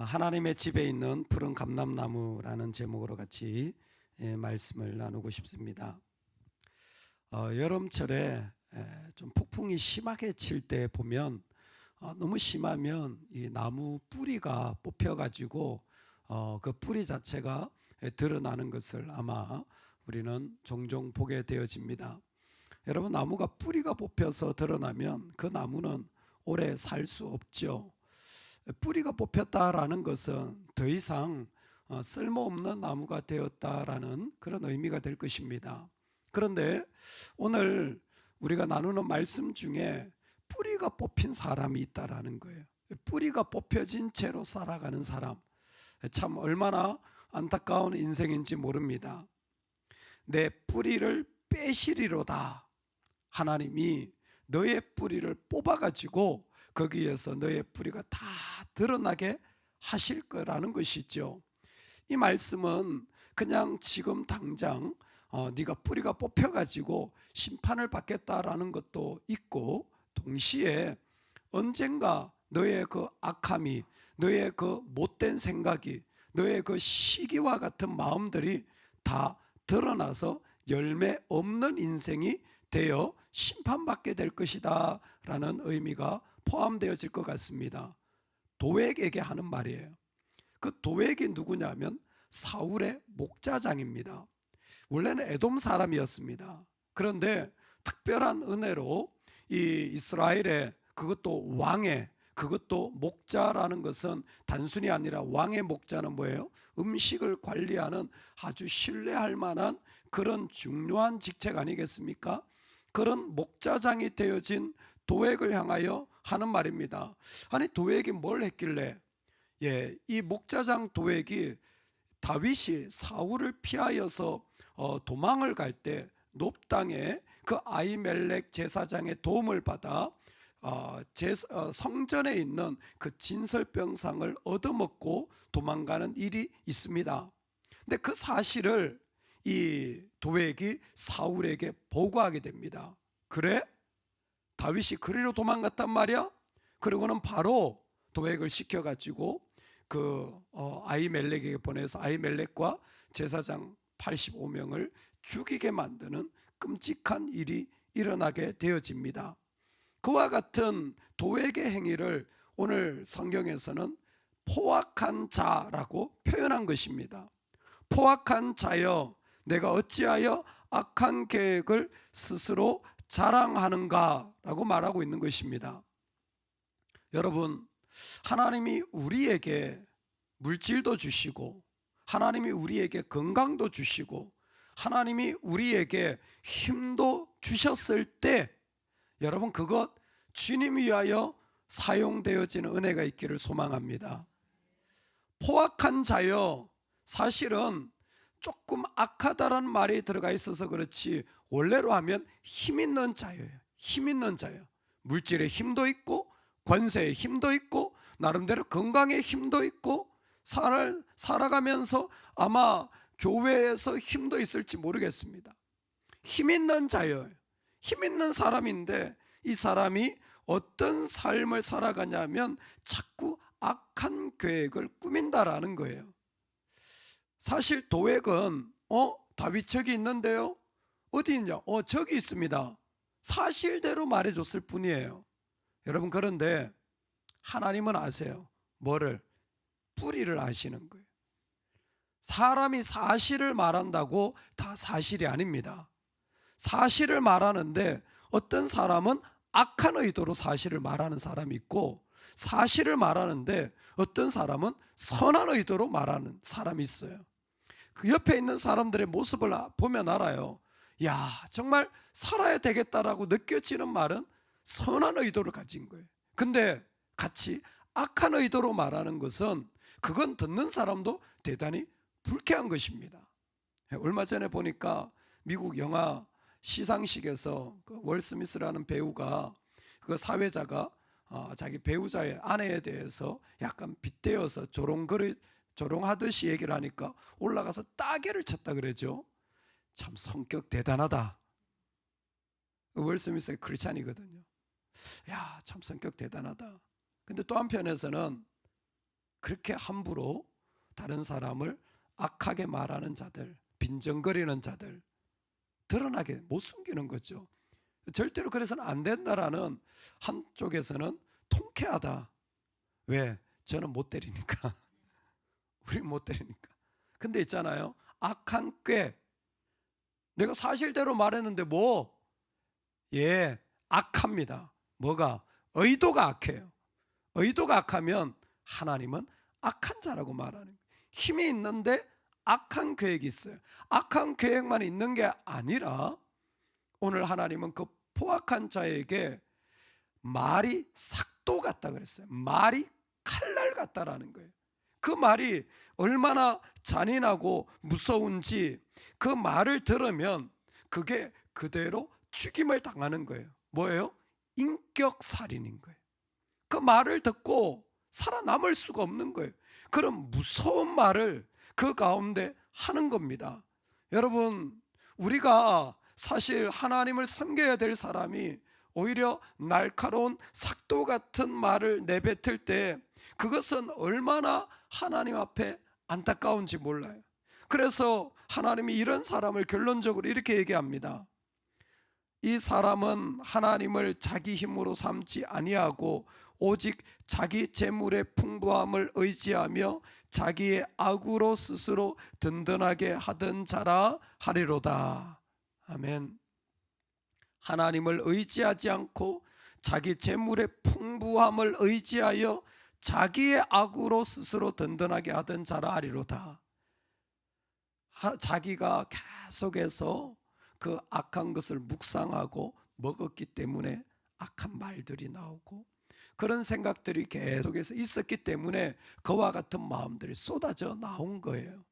하나님의 집에 있는 푸른 감람나무라는 제목으로 같이 말씀을 나누고 싶습니다. 여름철에 좀 폭풍이 심하게 칠 때 보면 너무 심하면 이 나무 뿌리가 뽑혀가지고 그 뿌리 자체가 드러나는 것을 아마 우리는 종종 보게 되어집니다. 여러분, 나무가 뿌리가 뽑혀서 드러나면 그 나무는 오래 살 수 없죠. 뿌리가 뽑혔다라는 것은 더 이상 쓸모없는 나무가 되었다라는 그런 의미가 될 것입니다. 그런데 오늘 우리가 나누는 말씀 중에 뿌리가 뽑힌 사람이 있다라는 거예요. 뿌리가 뽑혀진 채로 살아가는 사람, 참 얼마나 안타까운 인생인지 모릅니다. 내 뿌리를 빼시리로다. 하나님이 너의 뿌리를 뽑아가지고 거기에서 너의 뿌리가 다 드러나게 하실 거라는 것이죠. 이 말씀은 그냥 지금 당장 네가 뿌리가 뽑혀가지고 심판을 받겠다라는 것도 있고, 동시에 언젠가 너의 그 악함이, 너의 그 못된 생각이, 너의 그 시기와 같은 마음들이 다 드러나서 열매 없는 인생이 되어 심판받게 될 것이다 라는 의미가 포함되어질 것 같습니다. 도액에게 하는 말이에요. 그 도액이 누구냐면 사울의 목자장입니다. 원래는 에돔 사람이었습니다. 그런데 특별한 은혜로 이 이스라엘의, 그것도 왕의, 그것도 목자라는 것은 단순히 아니라 왕의 목자는 뭐예요? 음식을 관리하는 아주 신뢰할 만한 그런 중요한 직책 아니겠습니까? 그런 목자장이 되어진 도액을 향하여 하는 말입니다. 아니, 도액이 뭘 했길래? 이 목자장 도액이 다윗이 사울을 피하여서 도망을 갈 때 놉 땅에 그 아히멜렉 제사장의 도움을 받아 성전에 있는 그 진설병상을 얻어먹고 도망가는 일이 있습니다. 근데 그 사실을 이 도액이 사울에게 보고하게 됩니다. 그래? 다윗이 그리로 도망갔단 말이야? 그리고는 바로 도액을 시켜가지고 그 아히멜렉에게 보내서 아히멜렉과 제사장 85명을 죽이게 만드는 끔찍한 일이 일어나게 되어집니다. 그와 같은 도액의 행위를 오늘 성경에서는 포악한 자라고 표현한 것입니다. 포악한 자여, 내가 어찌하여 악한 계획을 스스로 자랑하는가 라고 말하고 있는 것입니다. 여러분, 하나님이 우리에게 물질도 주시고, 하나님이 우리에게 건강도 주시고, 하나님이 우리에게 힘도 주셨을 때, 여러분, 그것 주님 위하여 사용되어지는 은혜가 있기를 소망합니다. 포악한 자여, 사실은 조금 악하다라는 말이 들어가 있어서 그렇지 원래로 하면 힘 있는 자예요. 힘 있는 자예요. 물질의 힘도 있고 권세의 힘도 있고 나름대로 건강의 힘도 있고 살아가면서 아마 교회에서 힘도 있을지 모르겠습니다. 힘 있는 자예요. 힘 있는 사람인데 이 사람이 어떤 삶을 살아가냐면 자꾸 악한 계획을 꾸민다라는 거예요. 사실 도액은 다윗 저기 있는데요? 어디 있냐? 저기 있습니다. 사실대로 말해줬을 뿐이에요. 여러분, 그런데 하나님은 아세요. 뭐를? 뿌리를 아시는 거예요. 사람이 사실을 말한다고 다 사실이 아닙니다. 사실을 말하는데 어떤 사람은 악한 의도로 사실을 말하는 사람이 있고, 사실을 말하는데 어떤 사람은 선한 의도로 말하는 사람이 있어요. 그 옆에 있는 사람들의 모습을 보면 알아요. 야, 정말 살아야 되겠다라고 느껴지는 말은 선한 의도를 가진 거예요. 근데 같이 악한 의도로 말하는 것은 그건 듣는 사람도 대단히 불쾌한 것입니다. 얼마 전에 보니까 미국 영화 시상식에서 그 월 스미스라는 배우가, 그 사회자가 자기 배우자의 아내에 대해서 약간 빗대어서 조롱하듯이 얘기를 하니까 올라가서 따개를 쳤다 그러죠. 참 성격 대단하다. 월 스미스가 크리스찬이거든요. 야, 참 성격 대단하다. 근데 또 한편에서는 그렇게 함부로 다른 사람을 악하게 말하는 자들, 빈정거리는 자들 드러나게 못 숨기는 거죠. 절대로 그래서는 안 된다라는 한쪽에서는 통쾌하다. 왜? 저는 못 때리니까. 우린 못 때리니까. 근데 있잖아요, 악한 꾀. 내가 사실대로 말했는데 뭐? 예, 악합니다. 뭐가? 의도가 악해요. 의도가 악하면 하나님은 악한 자라고 말하는 거예요. 힘이 있는데 악한 계획이 있어요. 악한 계획만 있는 게 아니라 오늘 하나님은 그 포악한 자에게 말이 삭도 같다 그랬어요. 말이 칼날 같다라는 거예요. 그 말이 얼마나 잔인하고 무서운지 그 말을 들으면 그게 그대로 죽임을 당하는 거예요. 뭐예요? 인격살인인 거예요. 그 말을 듣고 살아남을 수가 없는 거예요. 그런 무서운 말을 그 가운데 하는 겁니다. 여러분, 우리가 사실 하나님을 섬겨야 될 사람이 오히려 날카로운 삭도 같은 말을 내뱉을 때 그것은 얼마나 하나님 앞에 안타까운지 몰라요. 그래서 하나님이 이런 사람을 결론적으로 이렇게 얘기합니다. 이 사람은 하나님을 자기 힘으로 삼지 아니하고 오직 자기 재물의 풍부함을 의지하며 자기의 악으로 스스로 든든하게 하던 자라 하리로다. 아멘. 하나님을 의지하지 않고 자기 재물의 풍부함을 의지하여 자기의 악으로 스스로 든든하게 하던 자라 하리로다. 자기가 계속해서 그 악한 것을 묵상하고 먹었기 때문에 악한 말들이 나오고 그런 생각들이 계속해서 있었기 때문에 그와 같은 마음들이 쏟아져 나온 거예요.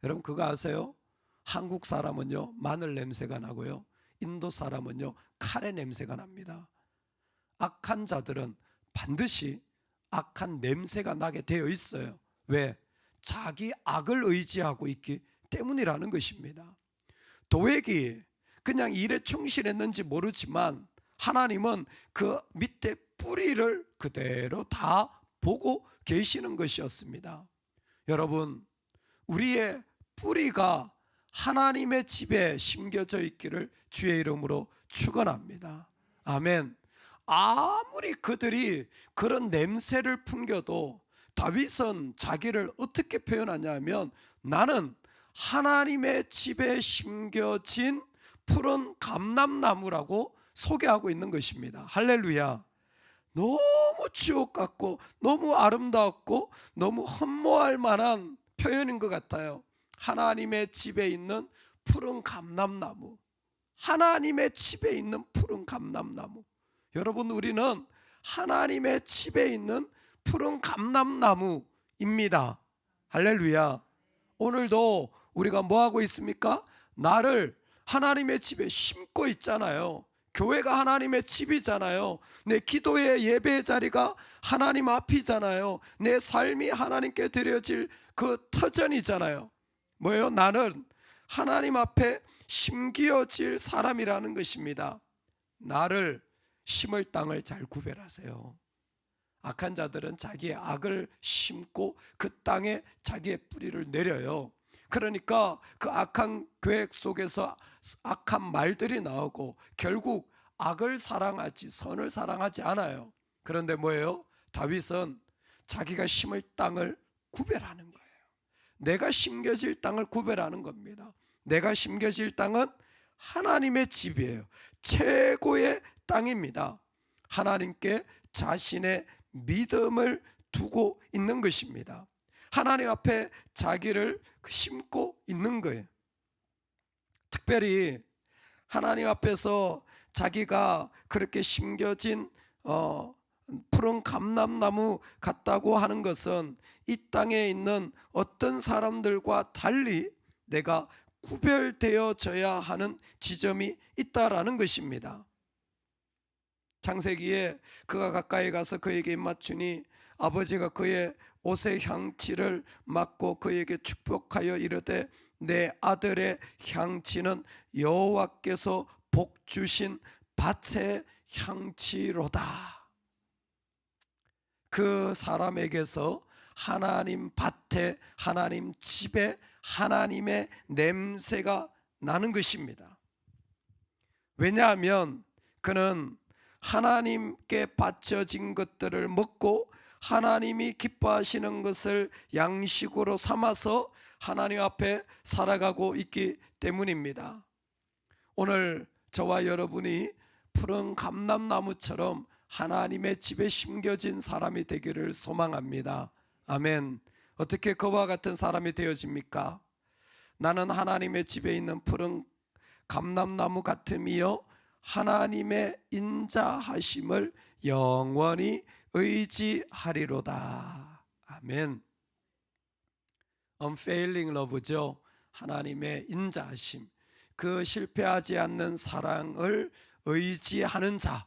여러분 그거 아세요? 한국 사람은요 마늘 냄새가 나고요, 인도 사람은요 카레 냄새가 납니다. 악한 자들은 반드시 악한 냄새가 나게 되어 있어요. 왜? 자기 악을 의지하고 있기 때문이라는 것입니다. 도액이 그냥 일에 충실했는지 모르지만 하나님은 그 밑에 뿌리를 그대로 다 보고 계시는 것이었습니다. 여러분, 우리의 뿌리가 하나님의 집에 심겨져 있기를 주의 이름으로 축원합니다. 아멘. 아무리 그들이 그런 냄새를 풍겨도 다윗은 자기를 어떻게 표현하냐면 나는 하나님의 집에 심겨진 푸른 감람나무라고 소개하고 있는 것입니다. 할렐루야. 너무 주옥 같고 너무 아름다웠고 너무 흠모할 만한 표현인 것 같아요. 하나님의 집에 있는 푸른 감람나무. 하나님의 집에 있는 푸른 감람나무. 여러분, 우리는 하나님의 집에 있는 푸른 감람나무입니다. 할렐루야. 오늘도 우리가 뭐 하고 있습니까? 나를 하나님의 집에 심고 있잖아요. 교회가 하나님의 집이잖아요. 내 기도의 예배의 자리가 하나님 앞이잖아요. 내 삶이 하나님께 드려질 그 터전이잖아요. 뭐예요? 나는 하나님 앞에 심기어질 사람이라는 것입니다. 나를 심을 땅을 잘 구별하세요. 악한 자들은 자기의 악을 심고 그 땅에 자기의 뿌리를 내려요. 그러니까 그 악한 계획 속에서 악한 말들이 나오고 결국 악을 사랑하지 선을 사랑하지 않아요. 그런데 뭐예요? 다윗은 자기가 심을 땅을 구별하는 거예요. 내가 심겨질 땅을 구별하는 겁니다. 내가 심겨질 땅은 하나님의 집이에요. 최고의 땅입니다. 하나님께 자신의 믿음을 두고 있는 것입니다. 하나님 앞에 자기를 심고 있는 거예요. 특별히 하나님 앞에서 자기가 그렇게 심겨진 푸른 감람나무 같다고 하는 것은 이 땅에 있는 어떤 사람들과 달리 내가 구별되어져야 하는 지점이 있다라는 것입니다. 창세기에 그가 가까이 가서 그에게 입맞추니 아버지가 그의 옷의 향취를 맡고 그에게 축복하여 이르되 내 아들의 향취는 여호와께서 복 주신 밭의 향취로다. 그 사람에게서 하나님 밭에, 하나님 집에 하나님의 냄새가 나는 것입니다. 왜냐하면 그는 하나님께 바쳐진 것들을 먹고 하나님이 기뻐하시는 것을 양식으로 삼아서 하나님 앞에 살아가고 있기 때문입니다. 오늘 저와 여러분이 푸른 감람나무처럼 하나님의 집에 심겨진 사람이 되기를 소망합니다. 아멘. 어떻게 그와 같은 사람이 되어집니까? 나는 하나님의 집에 있는 푸른 감람나무 같음이요 하나님의 인자하심을 영원히 의지하리로다. 아멘. unfailing love죠. 하나님의 인자하심, 그 실패하지 않는 사랑을 의지하는 자.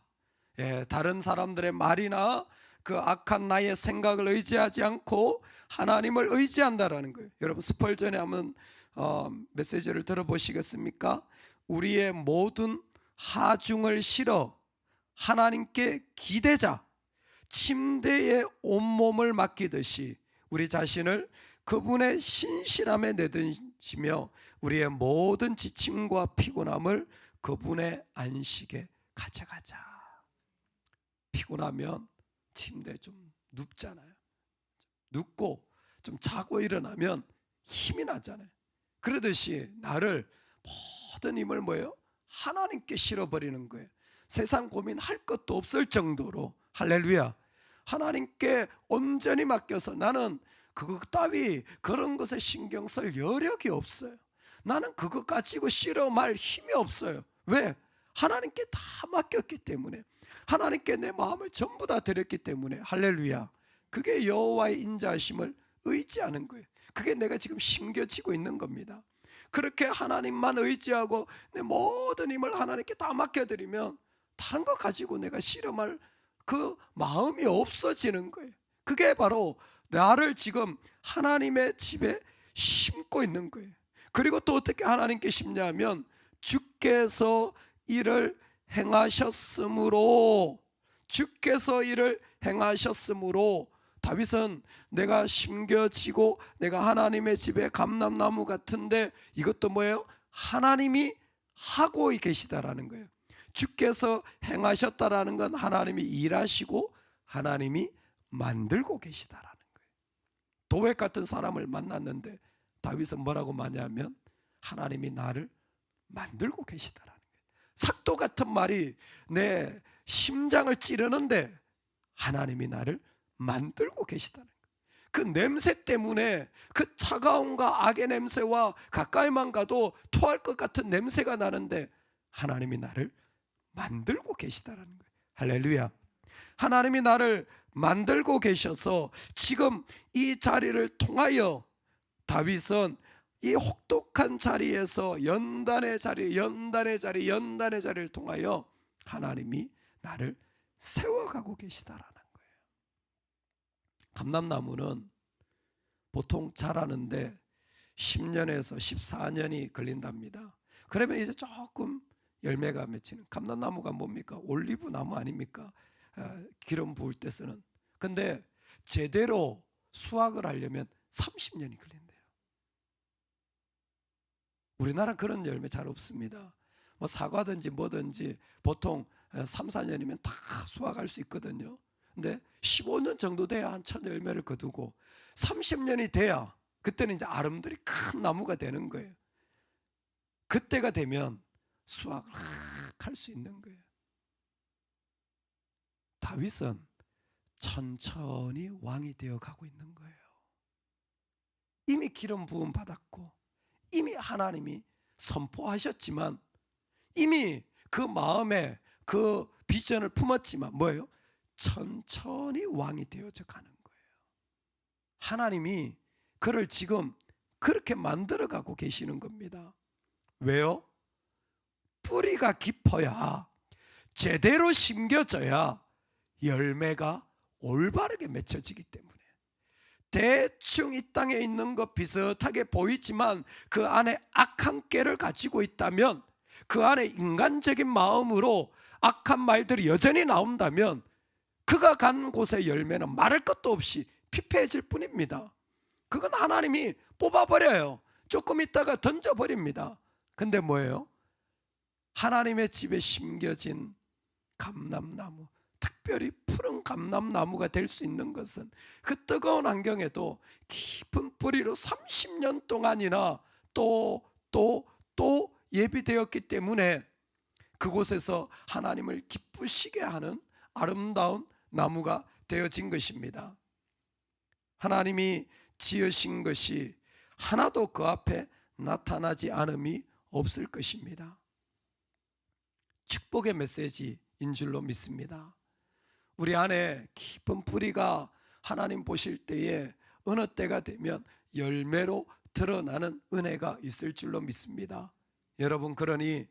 다른 사람들의 말이나 그 악한 나의 생각을 의지하지 않고 하나님을 의지한다라는 거예요. 여러분 스펄전에 한번 메시지를 들어보시겠습니까? 우리의 모든 하중을 실어 하나님께 기대자, 침대에 온몸을 맡기듯이 우리 자신을 그분의 신실함에 내던지며 우리의 모든 지침과 피곤함을 그분의 안식에 가져가자. 피곤하면 침대에 좀 눕잖아요. 눕고 좀 자고 일어나면 힘이 나잖아요. 그러듯이 나를 모든 힘을 뭐예요? 하나님께 실어버리는 거예요. 세상 고민할 것도 없을 정도로. 할렐루야. 하나님께 온전히 맡겨서 나는 그것 따위 그런 것에 신경 쓸 여력이 없어요. 나는 그것 가지고 실험할 힘이 없어요. 왜? 하나님께 다 맡겼기 때문에, 하나님께 내 마음을 전부 다 드렸기 때문에. 할렐루야. 그게 여호와의 인자하심을 의지하는 거예요. 그게 내가 지금 심겨지고 있는 겁니다. 그렇게 하나님만 의지하고 내 모든 힘을 하나님께 다 맡겨드리면 다른 거 가지고 내가 실험할 그 마음이 없어지는 거예요. 그게 바로 나를 지금 하나님의 집에 심고 있는 거예요. 그리고 또 어떻게 하나님께 심냐면 주께서 이를 행하셨으므로, 주께서 이를 행하셨으므로. 다윗은 내가 심겨지고 내가 하나님의 집에 감람나무 같은데 이것도 뭐예요? 하나님이 하고 계시다라는 거예요. 주께서 행하셨다라는 건 하나님이 일하시고 하나님이 만들고 계시다라는 거예요. 도액 같은 사람을 만났는데 다윗은 뭐라고 말하냐면 하나님이 나를 만들고 계시다라는 거예요. 삭도 같은 말이 내 심장을 찌르는데 하나님이 나를 만들고 계시다는 거예요. 그 냄새 때문에, 그 차가움과 악의 냄새와 가까이만 가도 토할 것 같은 냄새가 나는데 하나님이 나를 만들고 계시다는 거예요. 할렐루야. 하나님이 나를 만들고 계셔서 지금 이 자리를 통하여 다윗은 이 혹독한 자리에서 연단의 자리를 통하여 하나님이 나를 세워가고 계시다라는 거예요. 감람나무는 보통 자라는데 10년에서 14년이 걸린답니다. 그러면 이제 조금 열매가 맺히는. 감람나무가 뭡니까? 올리브 나무 아닙니까? 기름 부을 때 쓰는. 근데 제대로 수확을 하려면 30년이 걸린대요. 우리나라는 그런 열매 잘 없습니다. 뭐 사과든지 뭐든지 보통 3, 4년이면 다 수확할 수 있거든요. 근데 15년 정도 돼야 한 첫 열매를 거두고 30년이 돼야 그때는 이제 아름드리 큰 나무가 되는 거예요. 그때가 되면 수확을 할 수 있는 거예요. 다윗은 천천히 왕이 되어 가고 있는 거예요. 이미 기름 부음 받았고 이미 하나님이 선포하셨지만 이미 그 마음에 그 비전을 품었지만 뭐예요? 천천히 왕이 되어져 가는 거예요. 하나님이 그를 지금 그렇게 만들어가고 계시는 겁니다. 왜요? 뿌리가 깊어야, 제대로 심겨져야 열매가 올바르게 맺혀지기 때문에. 대충 이 땅에 있는 것 비슷하게 보이지만 그 안에 악한 깨를 가지고 있다면, 그 안에 인간적인 마음으로 악한 말들이 여전히 나온다면 그가 간 곳의 열매는 말할 것도 없이 피폐해질 뿐입니다. 그건 하나님이 뽑아버려요. 조금 있다가 던져버립니다. 근데 뭐예요? 하나님의 집에 심겨진 감람나무, 특별히 푸른 감람나무가 될 수 있는 것은 그 뜨거운 환경에도 깊은 뿌리로 30년 동안이나 또 예비되었기 때문에 그곳에서 하나님을 기쁘시게 하는 아름다운 나무가 되어진 것입니다. 하나님이 지으신 것이 하나도 그 앞에 나타나지 않음이 없을 것입니다. 축복의 메시지인 줄로 믿습니다. 우리 안에 깊은 뿌리가 하나님 보실 때에 어느 때가 되면 열매로 드러나는 은혜가 있을 줄로 믿습니다. 여러분, 그러니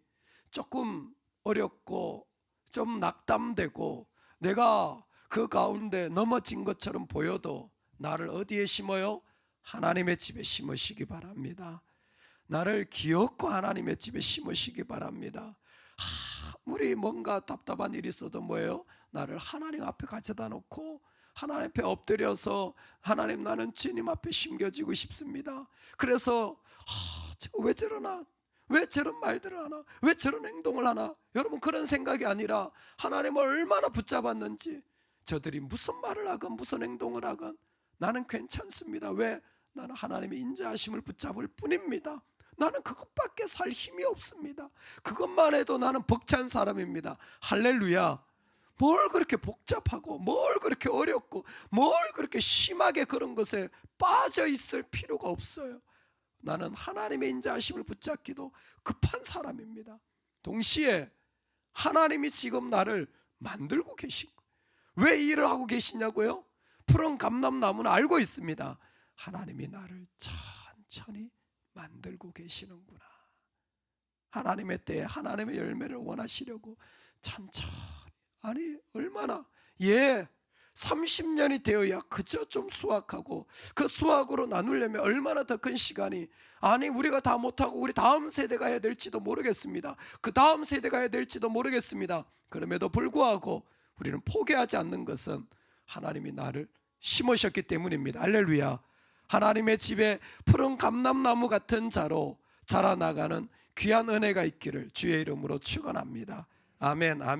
조금 어렵고 좀 낙담되고 내가 그 가운데 넘어진 것처럼 보여도 나를 어디에 심어요? 하나님의 집에 심으시기 바랍니다. 나를 기어코 하나님의 집에 심으시기 바랍니다. 아무리 뭔가 답답한 일이 있어도 뭐예요? 나를 하나님 앞에 가져다 놓고 하나님 앞에 엎드려서 하나님, 나는 주님 앞에 심겨지고 싶습니다. 그래서 제가 왜 저러나? 왜 저런 말들을 하나? 왜 저런 행동을 하나? 여러분, 그런 생각이 아니라 하나님을 얼마나 붙잡았는지, 저들이 무슨 말을 하건 무슨 행동을 하건 나는 괜찮습니다. 왜? 나는 하나님의 인자하심을 붙잡을 뿐입니다. 나는 그것밖에 살 힘이 없습니다. 그것만 해도 나는 벅찬 사람입니다. 할렐루야. 뭘 그렇게 복잡하고 뭘 그렇게 어렵고 뭘 그렇게 심하게 그런 것에 빠져 있을 필요가 없어요. 나는 하나님의 인자하심을 붙잡기도 급한 사람입니다. 동시에 하나님이 지금 나를 만들고 계신 거예요. 왜 이 일을 하고 계시냐고요? 푸른 감람나무는 알고 있습니다. 하나님이 나를 천천히 만들고 계시는구나. 하나님의 때에 하나님의 열매를 원하시려고 천천히, 아니 얼마나, 30년이 되어야 그저 좀 수확하고 그 수확으로 나누려면 얼마나 더 큰 시간이, 아니 우리가 다 못하고 우리 다음 세대가 해야 될지도 모르겠습니다. 그 다음 세대가 해야 될지도 모르겠습니다. 그럼에도 불구하고 우리는 포기하지 않는 것은 하나님이 나를 심으셨기 때문입니다. 할렐루야. 하나님의 집에 푸른 감람나무 같은 자로 자라나가는 귀한 은혜가 있기를 주의 이름으로 축원합니다. 아멘, 아멘.